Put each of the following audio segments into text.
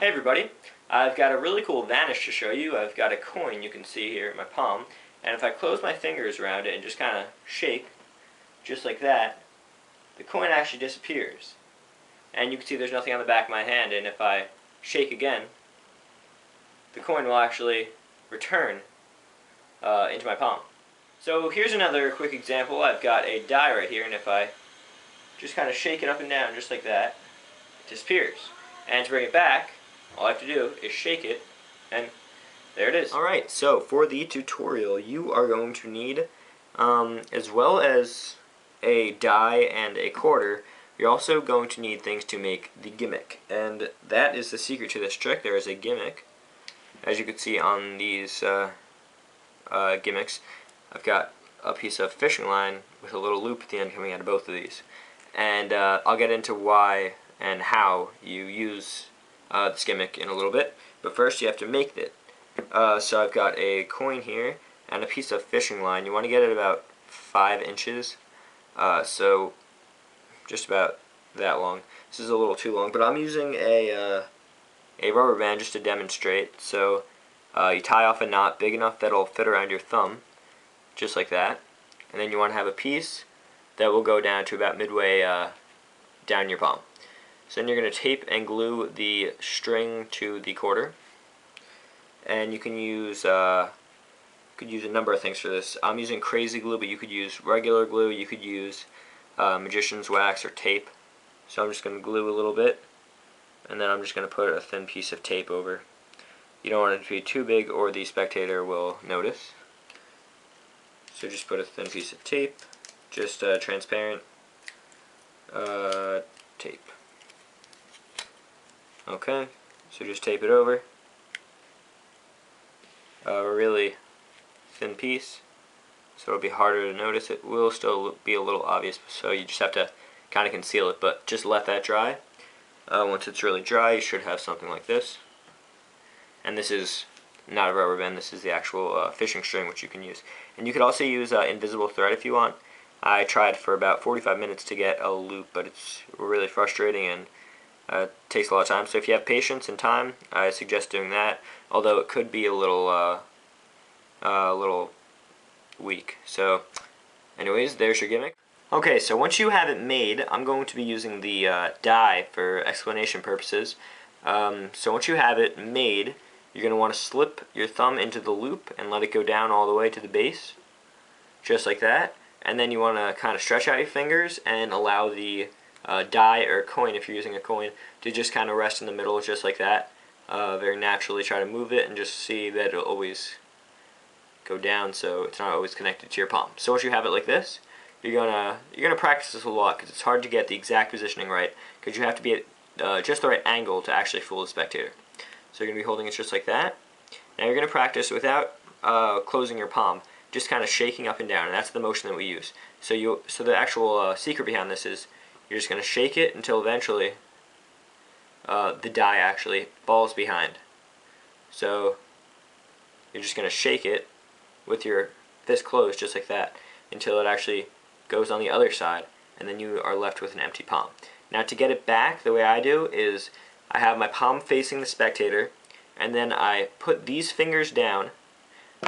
Hey everybody, I've got a really cool vanish to show you. I've got a coin you can see here in my palm, and if I close my fingers around it and just kind of shake, just like that, the coin actually disappears. And you can see there's nothing on the back of my hand, and if I shake again, the coin will actually return into my palm. So here's another quick example. I've got a die right here, and if I just kind of shake it up and down just like that, it disappears. And to bring it back, all I have to do is shake it, and there it is. Alright, so for the tutorial, you are going to need, as well as a die and a quarter, you're also going to need things to make the gimmick. And that is the secret to this trick. There is a gimmick. As you can see on these gimmicks, I've got a piece of fishing line with a little loop at the end coming out of both of these. And I'll get into why and how you use this gimmick in a little bit, but first you have to make it. So I've got a coin here and a piece of fishing line. You want to get it about 5 inches, so just about that long. This is a little too long, but I'm using a rubber band just to demonstrate. So you tie off a knot big enough that it'll fit around your thumb, just like that, and then you want to have a piece that will go down to about midway down your palm. So then you're going to tape and glue the string to the quarter, and you can use a number of things for this. I'm using crazy glue, but you could use regular glue. You could use magician's wax or tape. So I'm just going to glue a little bit, and then I'm just going to put a thin piece of tape over. You don't want it to be too big, or the spectator will notice. So just put a thin piece of tape, just transparent tape. Okay, so just tape it over. A really thin piece, so it'll be harder to notice. It will still be a little obvious, so you just have to kind of conceal it, but just let that dry. Once it's really dry, you should have something like this. And this is not a rubber band, this is the actual fishing string, which you can use. And you could also use invisible thread if you want. I tried for about 45 minutes to get a loop, but it's really frustrating and takes a lot of time. So if you have patience and time, I suggest doing that, although it could be a little weak. So anyways, there's your gimmick. Okay, so once you have it made, I'm going to be using the die for explanation purposes. So once you have it made, you're going to want to slip your thumb into the loop and let it go down all the way to the base, just like that. And then you want to kind of stretch out your fingers and allow the die or coin, if you're using a coin, to just kind of rest in the middle, just like that. Very naturally try to move it and just see that it'll always go down, so it's not always connected to your palm. So once you have it like this, you're gonna practice this a lot, because it's hard to get the exact positioning right, because you have to be at just the right angle to actually fool the spectator. So you're gonna be holding it just like that. Now you're gonna practice without closing your palm, just kind of shaking up and down, and that's the motion that we use. So the actual secret behind this is you're just going to shake it until eventually the die actually falls behind. So you're just going to shake it with your fist closed, just like that, until it actually goes on the other side, and then you are left with an empty palm. Now to get it back, the way I do is I have my palm facing the spectator, and then I put these fingers down,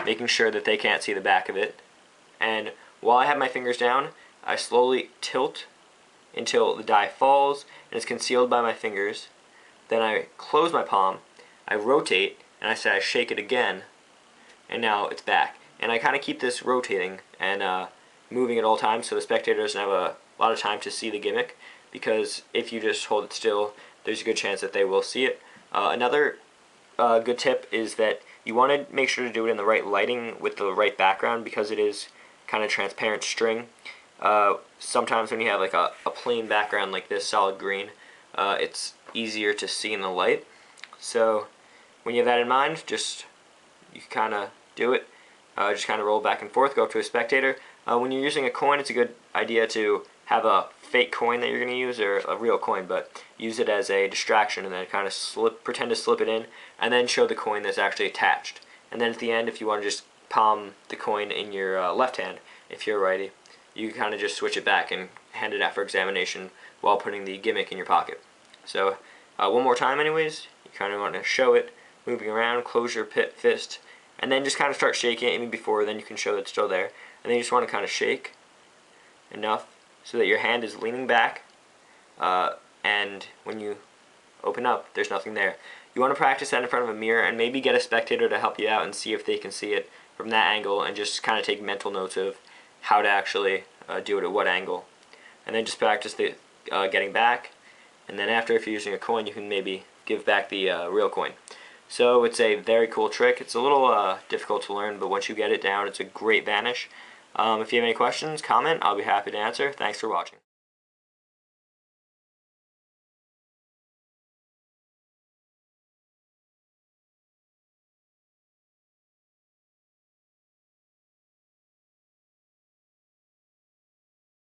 making sure that they can't see the back of it, and while I have my fingers down, I slowly tilt until the die falls and is concealed by my fingers. Then I close my palm, I rotate, and I shake it again, and now it's back. And I kind of keep this rotating and moving at all times, so the spectator doesn't have a lot of time to see the gimmick, because if you just hold it still, there's a good chance that they will see it. Another good tip is that you want to make sure to do it in the right lighting with the right background, because it is kind of transparent string. Sometimes when you have like a plain background like this, solid green, it's easier to see in the light. So when you have that in mind, you kind of do it. Just kind of roll back and forth, go up to a spectator. When you're using a coin, it's a good idea to have a fake coin that you're going to use, or a real coin, but use it as a distraction, and then kind of pretend to slip it in, and then show the coin that's actually attached. And then at the end, if you want to just palm the coin in your left hand, if you're a righty, you can kind of just switch it back and hand it out for examination while putting the gimmick in your pocket. So one more time anyways, You kind of want to show it moving around, close your fist, and then just kind of start shaking it even before, then you can show that it's still there. And then you just want to kind of shake enough so that your hand is leaning back, and when you open up, there's nothing there. You want to practice that in front of a mirror and maybe get a spectator to help you out and see if they can see it from that angle, and just kind of take mental notes of how to actually do it at what angle. And then just practice the getting back, and then after, if you're using a coin, you can maybe give back the real coin. So it's a very cool trick. It's a little difficult to learn, but once you get it down, it's a great vanish. If you have any questions, comment. I'll be happy to answer. Thanks for watching.